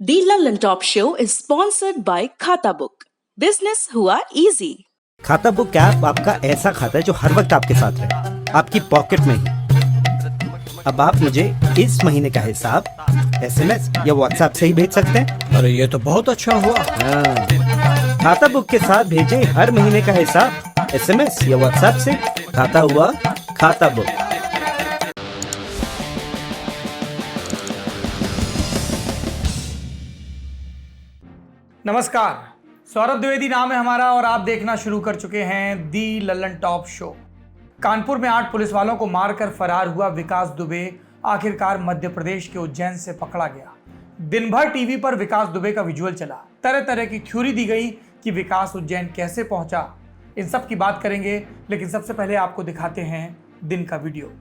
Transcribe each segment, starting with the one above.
The London Top Show is sponsored by खाता book. Business हुआ easy. खाता book app आपका ऐसा खाता है जो हर वक्त आपके साथ रहे, आपकी पॉकेट में ही। अब आप मुझे इस महीने का हिसाब SMS या WhatsApp से ही भेज सकते हैं। अरे ये तो बहुत अच्छा हुआ। खाता बुक के साथ भेजें हर महीने का हिसाब SMS या WhatsApp से। खाता हुआ खाता बुक। नमस्कार, सौरभ द्विवेदी नाम है हमारा और आप देखना शुरू कर चुके हैं दी लल्लन टॉप शो। कानपुर में 8 पुलिस वालों को मारकर फरार हुआ विकास दुबे आखिरकार मध्य प्रदेश के उज्जैन से पकड़ा गया। दिन भर टीवी पर विकास दुबे का विजुअल चला, तरह तरह की थ्योरी दी गई कि विकास उज्जैन कैसे पहुंचा। इन सब की बात करेंगे, लेकिन सबसे पहले आपको दिखाते हैं दिन का वीडियो।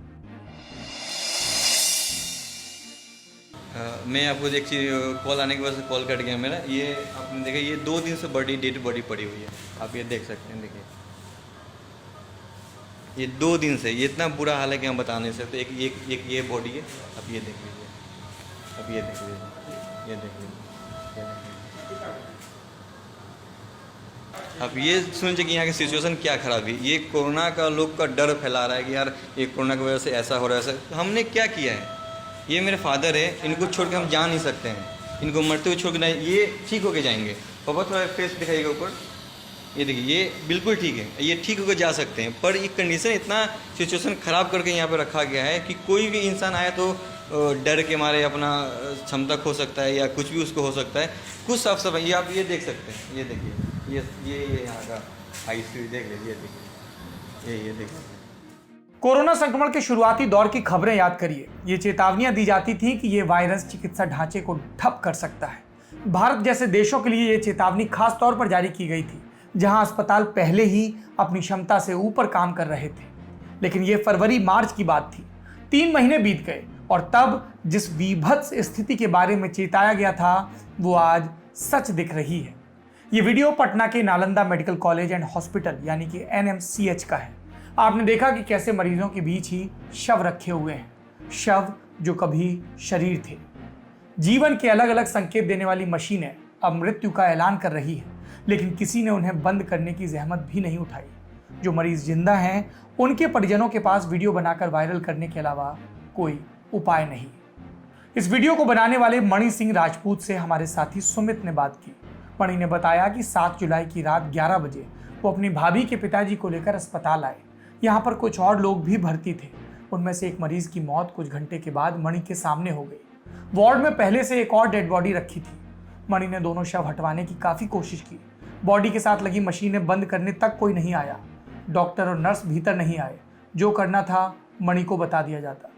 मैं आपको एक चीज़ कॉल आने के बाद कॉल कट गया मेरा। ये आपने देखा, ये 2 दिन से डेड बॉडी पड़ी हुई है। आप ये देख सकते हैं, देखिए ये 2 दिन से ये इतना बुरा हाल है कि हम बता नहीं सकते। एक ये बॉडी है, अब ये देख लीजिए, अब ये देख लीजिए, ये देख लीजिए। अब ये सुनिए कि यहाँ की सिचुएशन क्या खराब है। ये कोरोना का लोग का डर फैला रहा है कि यार ये कोरोना की वजह से ऐसा हो रहा है। तो हमने क्या किया है, ये मेरे फादर है, इनको छोड़ के हम जा नहीं सकते हैं। इनको मरते हुए छोड़ के नहीं, ये ठीक होके जाएंगे। पापा थोड़ा फेस दिखाइएगा ऊपर, ये देखिए, ये बिल्कुल ठीक है, ये ठीक होकर जा सकते हैं। पर ये कंडीशन इतना सिचुएशन ख़राब करके यहाँ पे रखा गया है कि कोई भी इंसान आए तो डर के मारे अपना क्षमता खो सकता है या कुछ भी उसको हो सकता है। कुछ साफ सफाई ये आप ये देख सकते हैं, ये देखिए, ये यहाँ का ICU देख लीजिए, देखिए ये देखिए। कोरोना संक्रमण के शुरुआती दौर की खबरें याद करिए। ये चेतावनियां दी जाती थी कि ये वायरस चिकित्सा ढांचे को ठप कर सकता है। भारत जैसे देशों के लिए ये चेतावनी खास तौर पर जारी की गई थी, जहां अस्पताल पहले ही अपनी क्षमता से ऊपर काम कर रहे थे। लेकिन ये फरवरी मार्च की बात थी। 3 महीने बीत गए और तब जिस विभत्स स्थिति के बारे में चेताया गया था वो आज सच दिख रही है। ये वीडियो पटना के Nalanda medical college and hospital यानी कि NMCH का है। आपने देखा कि कैसे मरीजों के बीच ही शव रखे हुए हैं, शव जो कभी शरीर थे। जीवन के अलग अलग संकेत देने वाली मशीनें अब मृत्यु का ऐलान कर रही है, लेकिन किसी ने उन्हें बंद करने की जहमत भी नहीं उठाई। जो मरीज जिंदा हैं, उनके परिजनों के पास वीडियो बनाकर वायरल करने के अलावा कोई उपाय नहीं। इस वीडियो को बनाने वाले मणि सिंह राजपूत से हमारे साथी सुमित ने बात की। मणि ने बताया कि 7 जुलाई की रात 11 बजे वो अपनी भाभी के पिताजी को लेकर अस्पताल आए। यहाँ पर कुछ और लोग भी भर्ती थे। उनमें से एक मरीज की मौत कुछ घंटे के बाद मणि के सामने हो गई। वार्ड में पहले से एक और डेड बॉडी रखी थी। मणि ने दोनों शव हटवाने की काफी कोशिश की। बॉडी के साथ लगी मशीनें बंद करने तक कोई नहीं आया। डॉक्टर और नर्स भीतर नहीं आए। जो करना था मणि को बता दिया जाता।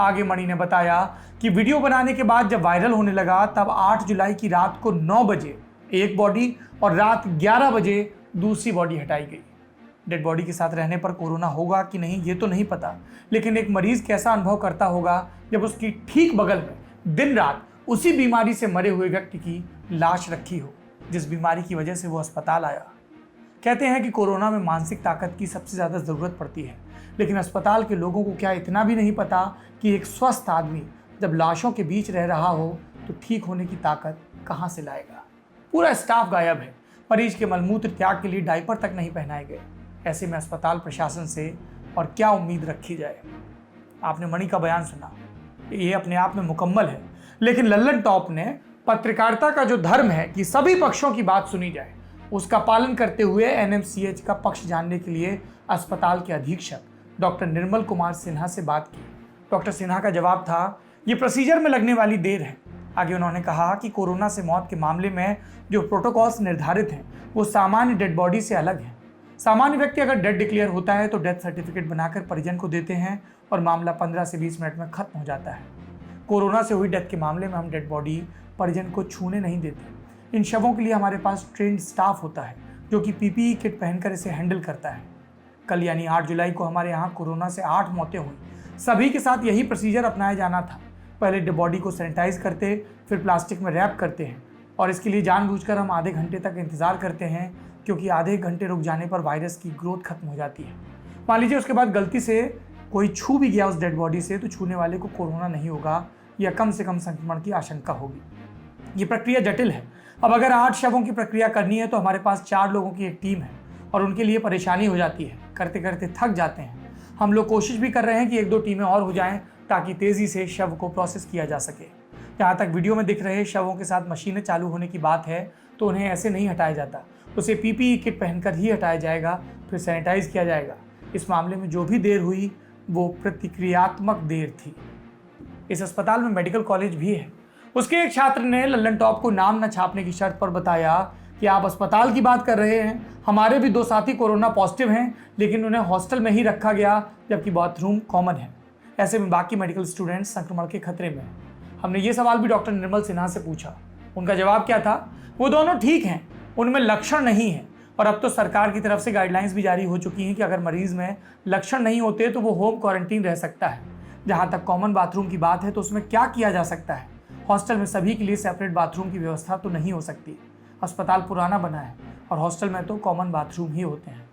आगे मणि ने बताया कि वीडियो बनाने के बाद जब वायरल होने लगा तब 8 जुलाई की रात को 9 बजे एक बॉडी और रात 11 बजे दूसरी बॉडी हटाई गई। डेड बॉडी के साथ रहने पर कोरोना होगा कि नहीं ये तो नहीं पता, लेकिन एक मरीज कैसा अनुभव करता होगा जब उसकी ठीक बगल में दिन रात उसी बीमारी से मरे हुए व्यक्ति की लाश रखी हो, जिस बीमारी की वजह से वो अस्पताल आया। कहते हैं कि कोरोना में मानसिक ताकत की सबसे ज़्यादा ज़रूरत पड़ती है, लेकिन अस्पताल के लोगों को क्या इतना भी नहीं पता कि एक स्वस्थ आदमी जब लाशों के बीच रह रहा हो तो ठीक होने की ताकत कहाँ से लाएगा। पूरा स्टाफ गायब है। मरीज के मलमूत्र त्याग के लिए डायपर तक नहीं पहनाए गए। ऐसे में अस्पताल प्रशासन से और क्या उम्मीद रखी जाए। आपने मणि का बयान सुना, ये अपने आप में मुकम्मल है, लेकिन लल्लन टॉप ने पत्रकारिता का जो धर्म है कि सभी पक्षों की बात सुनी जाए, उसका पालन करते हुए NMCH का पक्ष जानने के लिए अस्पताल के अधीक्षक डॉक्टर निर्मल कुमार सिन्हा से बात की। डॉक्टर सिन्हा का जवाब था, ये प्रोसीजर में लगने वाली देर है। आगे उन्होंने कहा कि कोरोना से मौत के मामले में जो प्रोटोकॉल्स निर्धारित हैं वो सामान्य डेड बॉडी से अलग है। सामान्य व्यक्ति अगर डेड डिक्लेयर होता है तो डेथ सर्टिफिकेट बनाकर परिजन को देते हैं और मामला 15 से 20 मिनट में खत्म हो जाता है। कोरोना से हुई डेथ के मामले में हम डेड बॉडी परिजन को छूने नहीं देते। इन शवों के लिए हमारे पास ट्रेंड स्टाफ होता है जो कि PPE किट पहनकर इसे हैंडल करता है। कल यानी 8 जुलाई को हमारे यहाँ कोरोना से 8 मौतें हुई। सभी के साथ यही प्रोसीजर अपनाया जाना था। पहले डेड बॉडी को सैनिटाइज करते, फिर प्लास्टिक में रैप करते हैं और इसके लिए जानबूझकर हम आधे घंटे तक इंतज़ार करते हैं, क्योंकि आधे घंटे रुक जाने पर वायरस की ग्रोथ खत्म हो जाती है। मान लीजिए उसके बाद गलती से कोई छू भी गया उस डेड बॉडी से तो छूने वाले को कोरोना नहीं होगा या कम से कम संक्रमण की आशंका होगी। ये प्रक्रिया जटिल है। अब अगर 8 शवों की प्रक्रिया करनी है तो हमारे पास 4 लोगों की एक टीम है और उनके लिए परेशानी हो जाती है, करते करते थक जाते हैं। हम लोग कोशिश भी कर रहे हैं कि 1-2 टीमें और हो जाएं ताकि तेज़ी से शव को प्रोसेस किया जा सके। जहाँ तक वीडियो में दिख रहे शवों के साथ मशीनें चालू होने की बात है तो उन्हें ऐसे नहीं हटाया जाता, उसे पीपीई किट पहनकर ही हटाया जाएगा, फिर सैनिटाइज किया जाएगा। इस मामले में जो भी देर हुई वो प्रतिक्रियात्मक देर थी। इस अस्पताल में मेडिकल कॉलेज भी है। उसके एक छात्र ने लल्लन टॉप को नाम न छापने की शर्त पर बताया कि आप अस्पताल की बात कर रहे हैं, हमारे भी 2 साथी कोरोना पॉजिटिव हैं, लेकिन उन्हें हॉस्टल में ही रखा गया जबकि बाथरूम कॉमन है। ऐसे में बाकी मेडिकल स्टूडेंट्स संक्रमण के खतरे में हैं। हमने ये सवाल भी डॉक्टर निर्मल सिन्हा से पूछा। उनका जवाब क्या था? वो दोनों ठीक हैं, उनमें लक्षण नहीं है और अब तो सरकार की तरफ से गाइडलाइंस भी जारी हो चुकी हैं कि अगर मरीज में लक्षण नहीं होते तो वो होम क्वारंटीन रह सकता है। जहाँ तक कॉमन बाथरूम की बात है तो उसमें क्या किया जा सकता है? हॉस्टल में सभी के लिए सेपरेट बाथरूम की व्यवस्था तो नहीं हो सकती। अस्पताल पुराना बना है और हॉस्टल में तो कॉमन बाथरूम ही होते हैं।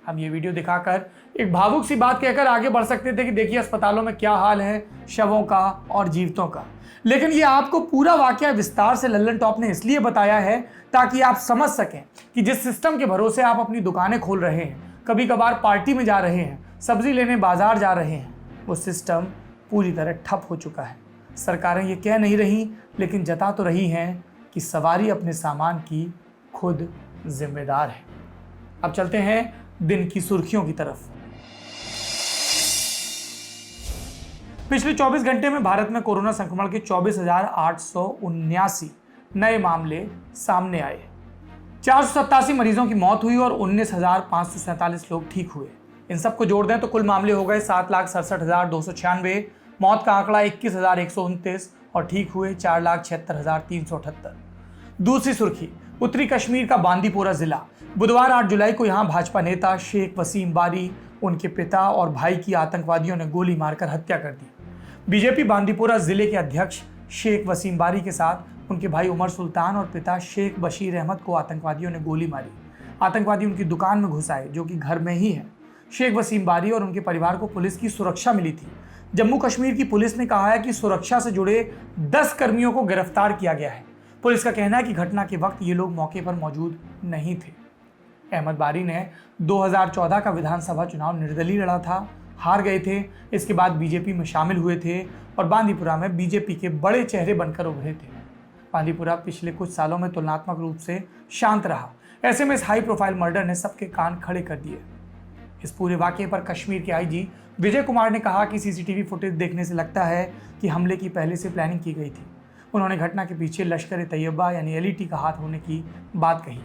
हम ये वीडियो दिखाकर एक भावुक सी बात कहकर आगे बढ़ सकते थे कि देखिए अस्पतालों में क्या हाल है शवों का और जीवितों का, लेकिन ये आपको पूरा वाकया विस्तार से लल्लन टॉप ने इसलिए बताया है ताकि आप समझ सकें कि जिस सिस्टम के भरोसे आप अपनी दुकानें खोल रहे हैं, कभी कभार पार्टी में जा रहे हैं, सब्जी लेने बाजार जा रहे हैं, वो सिस्टम पूरी तरह ठप हो चुका है। सरकारें ये कह नहीं रही लेकिन जता तो रही हैं कि सवारी अपने सामान की खुद जिम्मेदार है। अब चलते हैं दिन की सुर्खियों की तरफ। पिछले 24 घंटे में भारत में कोरोना संक्रमण के 24,879 नए मामले सामने आए। 487 मरीजों की मौत हुई और 19,547 लोग ठीक हुए। इन सबको जोड़ दें तो कुल मामले हो गए 7,67,296। मौत का आंकड़ा 21,129 और ठीक हुए 4,76,378। दूसरी सुर्खी, उत्तरी कश्मीर का बांदीपोरा जिला। बुधवार 8 जुलाई को यहां भाजपा नेता शेख वसीम बारी, उनके पिता और भाई की आतंकवादियों ने गोली मारकर हत्या कर दी। बीजेपी बांदीपोरा जिले के अध्यक्ष शेख वसीम बारी के साथ उनके भाई उमर सुल्तान और पिता शेख बशीर अहमद को आतंकवादियों ने गोली मारी। आतंकवादी उनकी दुकान में घुस आए जो कि घर में ही है। शेख वसीम बारी और उनके परिवार को पुलिस की सुरक्षा मिली थी। जम्मू कश्मीर की पुलिस ने कहा है कि सुरक्षा से जुड़े 10 कर्मियों को गिरफ्तार किया गया है। पुलिस का कहना है कि घटना के वक्त ये लोग मौके पर मौजूद नहीं थे। अहमद बारी ने 2014 का विधानसभा चुनाव निर्दलीय लड़ा था, हार गए थे। इसके बाद बीजेपी में शामिल हुए थे और बांदीपुरा में बीजेपी के बड़े चेहरे बनकर उभरे थे। बांदीपुरा पिछले कुछ सालों में तुलनात्मक रूप से शांत रहा। ऐसे में इस हाई प्रोफाइल मर्डर ने सबके कान खड़े कर दिए। इस पूरे वाकये पर कश्मीर के आईजी विजय कुमार ने कहा कि सीसीटीवी फुटेज देखने से लगता है कि हमले की पहले से प्लानिंग की गई थी। उन्होंने घटना के पीछे लश्कर तैयबा यानी एलईटी का हाथ होने की बात कही।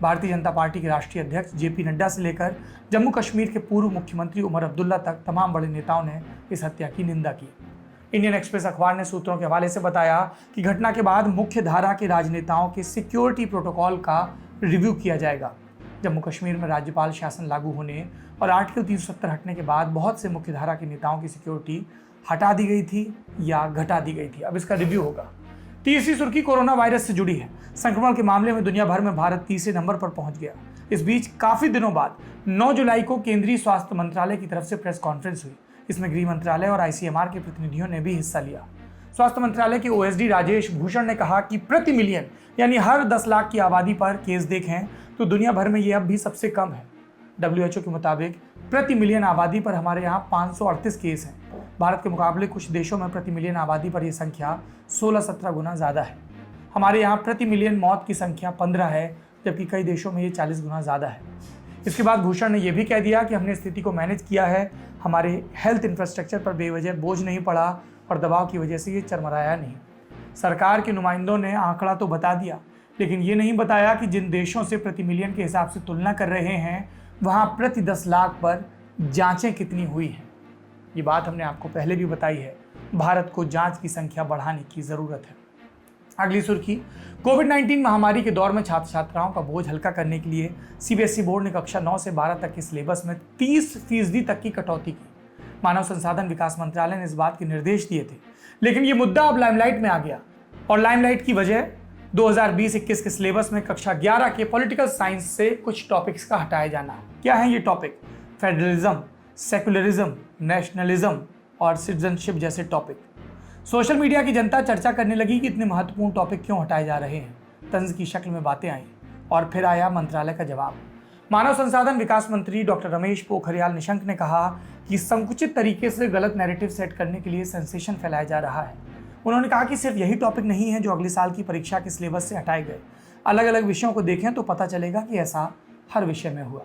भारतीय जनता पार्टी के राष्ट्रीय अध्यक्ष जेपी नड्डा से लेकर जम्मू कश्मीर के पूर्व मुख्यमंत्री उमर अब्दुल्ला तक तमाम बड़े नेताओं ने इस हत्या की निंदा की। इंडियन एक्सप्रेस अखबार ने सूत्रों के हवाले से बताया कि घटना के बाद मुख्य धारा के राजनेताओं के सिक्योरिटी प्रोटोकॉल का रिव्यू किया जाएगा। जम्मू कश्मीर में राज्यपाल शासन लागू होने और आर्टिकल 370 हटने के बाद बहुत से मुख्य धारा के नेताओं की सिक्योरिटी हटा दी गई थी या घटा दी गई थी। अब इसका रिव्यू होगा। तीसरी सुर्खी कोरोना वायरस से जुड़ी है। संक्रमण के मामले में दुनिया भर में भारत तीसरे नंबर पर पहुंच गया। इस बीच काफी दिनों बाद 9 जुलाई को केंद्रीय स्वास्थ्य मंत्रालय की तरफ से प्रेस कॉन्फ्रेंस हुई। इसमें गृह मंत्रालय और आईसीएमआर के प्रतिनिधियों ने भी हिस्सा लिया। स्वास्थ्य मंत्रालय के ओएसडी राजेश भूषण ने कहा कि प्रति मिलियन यानी हर 10 लाख की आबादी पर केस देखें तो दुनिया भर में ये अब भी सबसे कम है। WHO के मुताबिक प्रति मिलियन आबादी पर हमारे यहाँ 538 केस हैं। भारत के मुकाबले कुछ देशों में प्रति मिलियन आबादी पर यह संख्या 16-17 गुना ज़्यादा है। हमारे यहाँ प्रति मिलियन मौत की संख्या 15 है, जबकि कई देशों में ये 40 गुना ज़्यादा है। इसके बाद भूषण ने यह भी कह दिया कि हमने स्थिति को मैनेज किया है, हमारे हेल्थ इंफ्रास्ट्रक्चर पर बेवजह बोझ नहीं पड़ा और दबाव की वजह से ये चरमराया नहीं। सरकार के नुमाइंदों ने आंकड़ा तो बता दिया, लेकिन ये नहीं बताया कि जिन देशों से प्रति मिलियन के हिसाब से तुलना कर रहे हैं वहाँ प्रति 10 लाख पर जांचें कितनी हुई हैं। ये बात हमने आपको पहले भी बताई है। भारत को जांच की संख्या बढ़ाने की ज़रूरत है। अगली सुर्खी, कोविड-19 महामारी के दौर में छात्र छात्राओं का बोझ हल्का करने के लिए सीबीएसई बोर्ड ने कक्षा 9 से 12 तक के सिलेबस में 30% तक की कटौती की। मानव संसाधन विकास मंत्रालय ने इस बात के निर्देश दिए थे, लेकिन ये मुद्दा अब लाइमलाइट में आ गया और लाइमलाइट की वजह 2020-21 के सिलेबस में कक्षा 11 के पॉलिटिकल साइंस से कुछ टॉपिक्स का हटाया जाना। क्या है ये टॉपिक? फेडरलिज्म, सेकुलरिज्म, नेशनलिज्म और सिटीजनशिप जैसे टॉपिक। सोशल मीडिया की जनता चर्चा करने लगी कि इतने महत्वपूर्ण टॉपिक क्यों हटाए जा रहे हैं। तंज की शक्ल में बातें आई और फिर आया मंत्रालय का जवाब। मानव संसाधन विकास मंत्री डॉक्टर रमेश पोखरियाल निशंक ने कहा कि संकुचित तरीके से गलत नैरेटिव सेट करने के लिए सेंसेशन फैलाया जा रहा है। उन्होंने कहा कि सिर्फ यही टॉपिक नहीं है जो अगले साल की परीक्षा के सिलेबस से हटाए गए। अलग अलग विषयों को देखें तो पता चलेगा कि ऐसा हर विषय में हुआ।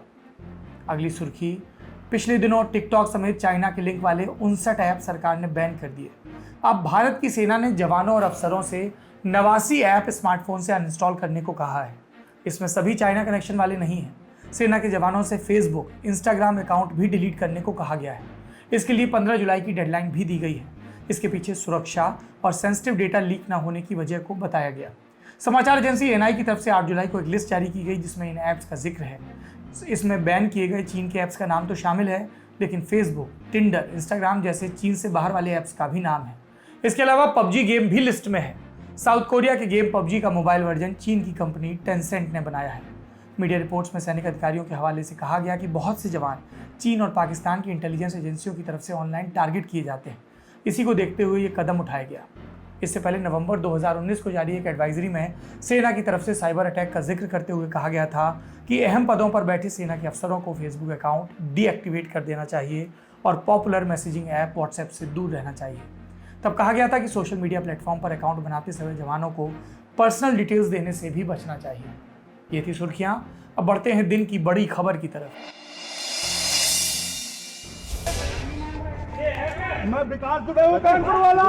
अगली सुर्खी, पिछले दिनों टिकटॉक समेत चाइना के लिंक वाले 59 ऐप सरकार ने बैन कर दिए। अब भारत की सेना ने जवानों और अफसरों से 89 ऐप स्मार्टफोन से अनइंस्टॉल करने को कहा है। इसमें सभी चाइना कनेक्शन वाले नहीं हैं। सेना के जवानों से फेसबुक, इंस्टाग्राम अकाउंट भी डिलीट करने को कहा गया है। इसके लिए 15 जुलाई की डेडलाइन भी दी गई है। इसके पीछे सुरक्षा और सेंसिटिव डेटा लीक न होने की वजह को बताया गया। समाचार एजेंसी एनआई की तरफ से 8 जुलाई को एक लिस्ट जारी की गई जिसमें इन ऐप्स का जिक्र है। इसमें बैन किए गए चीन के ऐप्स का नाम तो शामिल है, लेकिन फेसबुक, टिंडर, इंस्टाग्राम जैसे चीन से बाहर वाले ऐप्स का भी नाम है। इसके अलावा पबजी गेम भी लिस्ट में है। साउथ कोरिया के गेम पबजी का मोबाइल वर्जन चीन की कंपनी टेंसेंट ने बनाया है। मीडिया रिपोर्ट्स में सैनिक अधिकारियों के हवाले से कहा गया कि बहुत से जवान चीन और पाकिस्तान की इंटेलिजेंस एजेंसियों की तरफ से ऑनलाइन टारगेट किए जाते हैं। इसी को देखते हुए ये कदम उठाया गया। इससे पहले नवंबर 2019 को जारी एक एडवाइजरी में सेना की तरफ से साइबर अटैक का जिक्र करते हुए कहा गया था कि अहम पदों पर बैठे सेना के अफसरों को फेसबुक अकाउंट डीएक्टिवेट कर देना चाहिए और पॉपुलर मैसेजिंग ऐप व्हाट्सएप से दूर रहना चाहिए। तब कहा गया था कि सोशल मीडिया प्लेटफॉर्म पर अकाउंट बनाते समय जवानों को पर्सनल डिटेल्स देने से भी बचना चाहिए। ये थी सुर्खियां। अब बढ़ते हैं दिन की बड़ी खबर की तरफ। मैं विकास दुबे हूँ कानपुर वाला।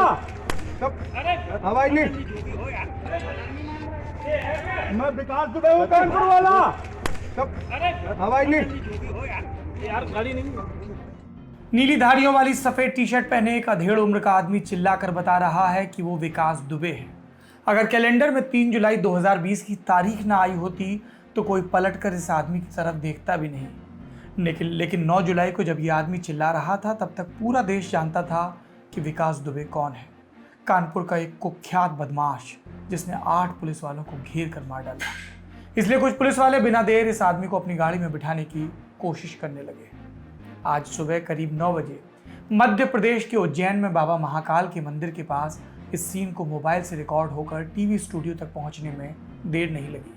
आवाज नहीं। मैं विकास दुबे हूँ कानपुर वाला। आवाज नहीं। नीली धारियों वाली सफेद टी शर्ट पहने एक अधेड़ उम्र का आदमी चिल्लाकर बता रहा है कि वो विकास दुबे है। अगर कैलेंडर में 3 जुलाई 2020 की तारीख ना आई होती तो कोई पलटकर इस आदमी की तरफ देखता भी नहीं। लेकिन 9 जुलाई को जब ये आदमी चिल्ला रहा था तब तक पूरा देश जानता था कि विकास दुबे कौन है। कानपुर का एक कुख्यात बदमाश जिसने 8 पुलिस वालों को घेर कर मार डाला। इसलिए कुछ पुलिस वाले बिना देर इस आदमी को अपनी गाड़ी में बिठाने की कोशिश करने लगे। आज सुबह करीब 9 बजे मध्य प्रदेश के उज्जैन में बाबा महाकाल के मंदिर के पास इस सीन को मोबाइल से रिकॉर्ड होकर टीवी स्टूडियो तक पहुंचने में देर नहीं लगी।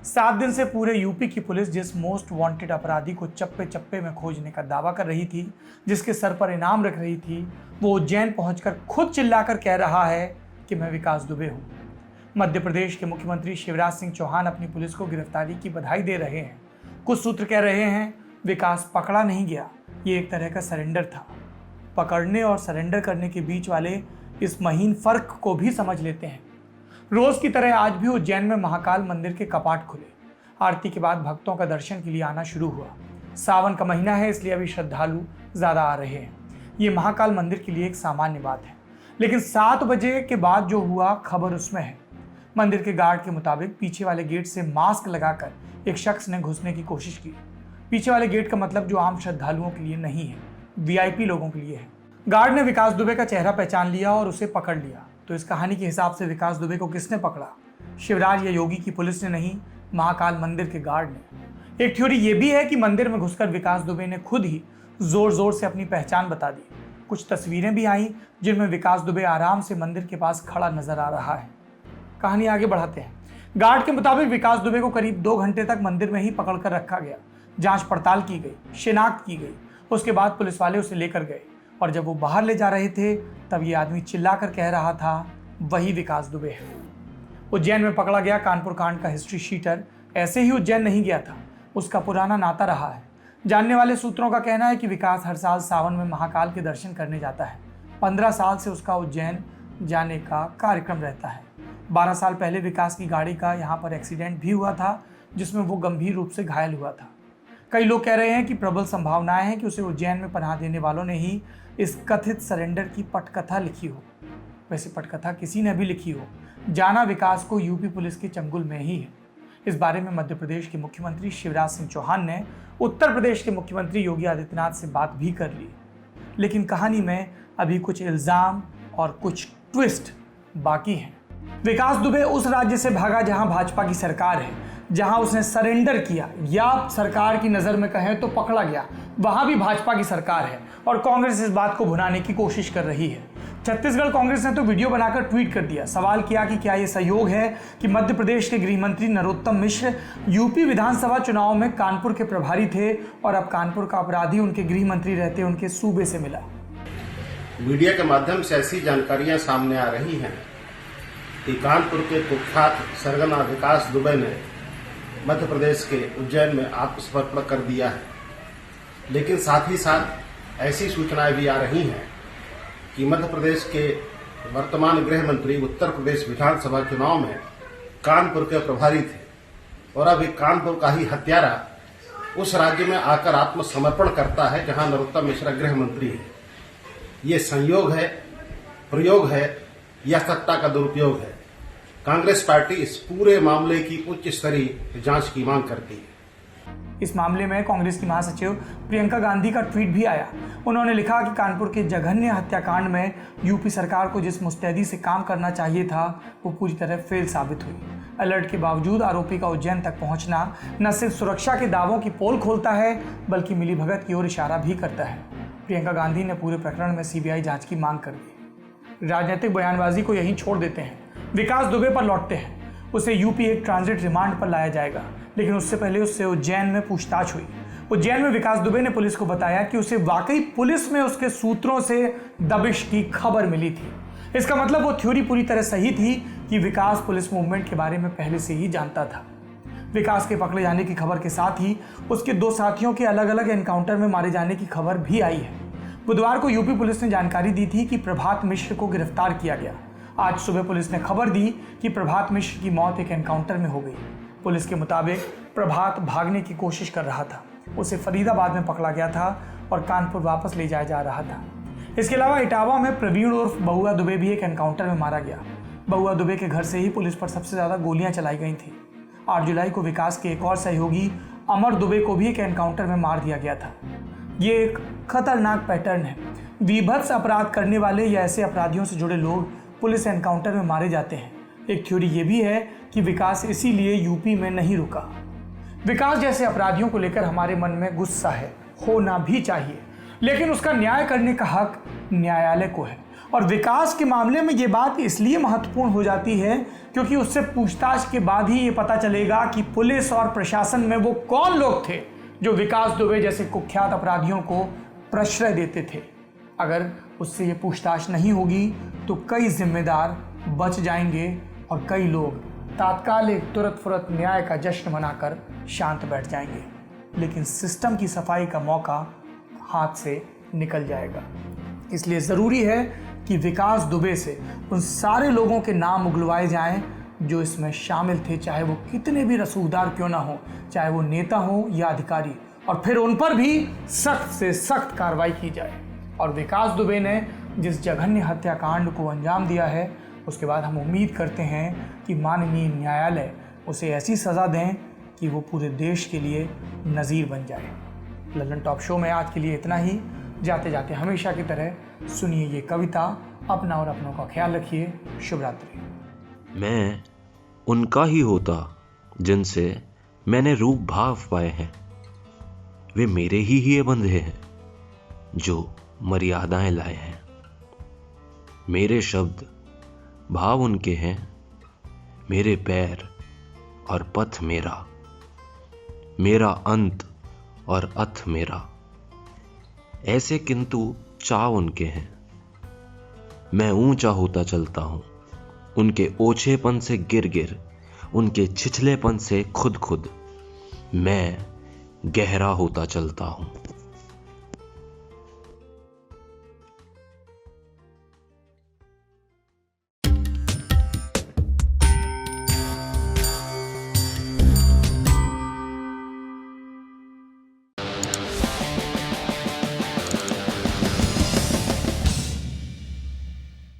7 दिन से पूरे यूपी की पुलिस जिस मोस्ट वांटेड अपराधी को चप्पे चप्पे में खोजने का दावा कर रही थी, जिसके सर पर इनाम रख रही थी, वो उज्जैन पहुंचकर खुद चिल्लाकर कह रहा है कि मैं विकास दुबे हूँ। मध्य प्रदेश के मुख्यमंत्री शिवराज सिंह चौहान अपनी पुलिस को गिरफ्तारी की बधाई दे रहे हैं। कुछ सूत्र कह रहे हैं विकास पकड़ा नहीं गया, ये एक तरह का सरेंडर था। पकड़ने और सरेंडर करने के बीच वाले इस महीन फर्क को भी समझ लेते हैं। रोज की तरह आज भी उज्जैन में महाकाल मंदिर के कपाट खुले। आरती के बाद भक्तों का दर्शन के लिए आना शुरू हुआ। सावन का महीना है इसलिए अभी श्रद्धालु ज्यादा आ रहे हैं। ये महाकाल मंदिर के लिए एक सामान्य बात है, लेकिन 7 बजे के बाद जो हुआ खबर उसमें है। मंदिर के गार्ड के मुताबिक पीछे वाले गेट से मास्क लगाकर एक शख्स ने घुसने की कोशिश की। पीछे वाले गेट का मतलब जो आम श्रद्धालुओं के लिए नहीं है, वीआईपी लोगों के लिए है। गार्ड ने विकास दुबे का चेहरा पहचान लिया और उसे पकड़ लिया। तो इस कहानी के हिसाब से विकास दुबे को किसने पकड़ा? शिवराज या योगी की पुलिस ने नहीं, महाकाल मंदिर के गार्ड ने। एक थ्योरी ये भी है कि मंदिर में घुसकर विकास दुबे ने खुद ही जोर जोर से अपनी पहचान बता दी। कुछ तस्वीरें भी आई जिनमें विकास दुबे आराम से मंदिर के पास खड़ा नजर आ रहा है। कहानी आगे बढ़ाते हैं। गार्ड के मुताबिक विकास दुबे को करीब 2 घंटे तक मंदिर में ही पकड़कर रखा गया। जांच पड़ताल की गई, शिनाख्त की गई। उसके बाद पुलिस वाले उसे लेकर गए और जब वो बाहर ले जा रहे थे तब ये आदमी चिल्लाकर कह रहा था वही विकास दुबे है। उज्जैन में पकड़ा गया कानपुर कांड का हिस्ट्री शीटर ऐसे ही उज्जैन नहीं गया था, उसका पुराना नाता रहा है। जानने वाले सूत्रों का कहना है कि विकास हर साल सावन में महाकाल के दर्शन करने जाता है। 15 साल से उसका उज्जैन जाने का कार्यक्रम रहता है। 12 साल पहले विकास की गाड़ी का यहाँ पर एक्सीडेंट भी हुआ था जिसमें वो गंभीर रूप से घायल हुआ था। कई लोग कह रहे हैं कि प्रबल संभावनाएं हैं कि उसे उज्जैन में पनाह देने वालों ने ही इस कथित सरेंडर की पटकथा लिखी हो। वैसे पटकथा किसी ने भी लिखी हो, जाना विकास को यूपी पुलिस के चंगुल में ही है। इस बारे में मध्य प्रदेश के मुख्यमंत्री शिवराज सिंह चौहान ने उत्तर प्रदेश के मुख्यमंत्री योगी आदित्यनाथ से बात भी कर ली। लेकिन कहानी में अभी कुछ इल्जाम और कुछ ट्विस्ट बाकी हैं। विकास दुबे उस राज्य से भागा जहां भाजपा की सरकार है, जहां उसने सरेंडर किया या सरकार की नज़र में कहें तो पकड़ा गया, वहां भी भाजपा की सरकार है और कांग्रेस इस बात को भुनाने की कोशिश कर रही है। छत्तीसगढ़ कांग्रेस ने तो वीडियो बनाकर ट्वीट कर दिया। सवाल किया कि क्या यह सहयोग है कि मध्य प्रदेश के गृह मंत्री नरोत्तम मिश्र यूपी विधानसभा चुनाव में कानपुर के प्रभारी थे और अब कानपुर का अपराधी उनके गृह मंत्री रहते उनके सूबे से मिला। मीडिया के माध्यम से ऐसी जानकारियां सामने आ रही हैं कि कानपुर के कुख्यात सरगना विकास दुबे ने मध्य प्रदेश के उज्जैन में आत्मसमर्पण कर दिया है, लेकिन साथ ही साथ ऐसी सूचनाएं भी आ रही हैं कि मध्य प्रदेश के वर्तमान गृह मंत्री उत्तर प्रदेश विधानसभा चुनाव में कानपुर के प्रभारी थे और अब एक कानपुर का ही हत्यारा उस राज्य में आकर आत्मसमर्पण करता है जहां नरोत्तम मिश्रा गृह मंत्री है। ये संयोग है, प्रयोग है या सत्ता का दुरुपयोग है? कांग्रेस पार्टी इस पूरे मामले की उच्च स्तरीय जांच की मांग करती है। इस मामले में कांग्रेस की महासचिव प्रियंका गांधी का ट्वीट भी आया। उन्होंने लिखा कि कानपुर के जघन्य हत्याकांड में यूपी सरकार को जिस मुस्तैदी से काम करना चाहिए था वो पूरी तरह फेल साबित हुई। अलर्ट के बावजूद आरोपी का उज्जैन तक पहुंचना न सिर्फ सुरक्षा के दावों की पोल खोलता है बल्कि मिलीभगत की ओर इशारा भी करता है। प्रियंका गांधी ने पूरे प्रकरण में सीबीआई जांच की मांग कर दी। राजनीतिक बयानबाजी को यहीं छोड़ देते हैं, विकास दुबे पर लौटते हैं। उसे यूपी एक ट्रांजिट रिमांड पर लाया जाएगा, लेकिन उससे पहले उससे उज्जैन में पूछताछ हुई। उज्जैन में विकास दुबे ने पुलिस को बताया कि उसे वाकई पुलिस में उसके सूत्रों से दबिश की खबर मिली थी। इसका मतलब वो थ्योरी पूरी तरह सही थी कि विकास पुलिस मूवमेंट के बारे में पहले से ही जानता था। विकास के पकड़े जाने की खबर के साथ ही उसके 2 साथियों के अलग अलग एनकाउंटर में मारे जाने की खबर भी आई है। बुधवार को यूपी पुलिस ने जानकारी दी थी कि प्रभात मिश्र को गिरफ्तार किया गया। आज सुबह पुलिस ने खबर दी कि प्रभात मिश्र की मौत एक एनकाउंटर में हो गई। पुलिस के मुताबिक प्रभात भागने की कोशिश कर रहा था। उसे फरीदाबाद में पकड़ा गया था और कानपुर वापस ले जाया जा रहा था। इसके अलावा इटावा में प्रवीण उर्फ बहुआ दुबे भी एक एनकाउंटर में मारा गया। बहुआ दुबे के घर से ही पुलिस पर सबसे ज्यादा गोलियां चलाई गई थी। 8 जुलाई को विकास के एक और सहयोगी अमर दुबे को भी एक एनकाउंटर में मार दिया गया था। ये एक खतरनाक पैटर्न है। विभत्स अपराध करने वाले या ऐसे अपराधियों से जुड़े लोग पुलिस एनकाउंटर में मारे जाते हैं। एक थ्योरी ये भी है कि विकास इसीलिए यूपी में नहीं रुका। विकास जैसे अपराधियों को लेकर हमारे मन में गुस्सा है, होना भी चाहिए, लेकिन उसका न्याय करने का हक न्यायालय को है। और विकास के मामले में ये बात इसलिए महत्वपूर्ण हो जाती है क्योंकि उससे पूछताछ के बाद ही ये पता चलेगा कि पुलिस और प्रशासन में वो कौन लोग थे जो विकास दुबे जैसे कुख्यात अपराधियों को प्रश्रय देते थे। अगर उससे ये पूछताछ नहीं होगी तो कई जिम्मेदार बच जाएंगे और कई लोग तात्कालिक तुरंत फुरत न्याय का जश्न मनाकर शांत बैठ जाएंगे, लेकिन सिस्टम की सफाई का मौका हाथ से निकल जाएगा। इसलिए ज़रूरी है कि विकास दुबे से उन सारे लोगों के नाम उगलवाए जाएं जो इसमें शामिल थे, चाहे वो कितने भी रसूखदार क्यों ना हो, चाहे वो नेता हो या अधिकारी, और फिर उन पर भी सख्त से सख्त कार्रवाई की जाए। और विकास दुबे ने जिस जघन्य हत्याकांड को अंजाम दिया है उसके बाद हम उम्मीद करते हैं कि माननीय न्यायालय उसे ऐसी सज़ा दें कि वो पूरे देश के लिए नज़ीर बन जाए। लल्लन टॉप शो में आज के लिए इतना ही। जाते जाते हमेशा की तरह सुनिए ये कविता। अपना और अपनों का ख्याल रखिए। शुभ रात्रि। मैं उनका ही होता जिनसे मैंने रूप भाव पाए हैं, वे मेरे ही बंधे हैं जो मर्यादाएं लाए हैं। मेरे शब्द भाव उनके हैं, मेरे पैर और पथ मेरा, मेरा अंत और अथ मेरा। ऐसे किंतु चाव उनके हैं। मैं ऊंचा होता चलता हूं, उनके ओछेपन से गिर गिर, उनके छिछलेपन से खुद खुद मैं गहरा होता चलता हूं।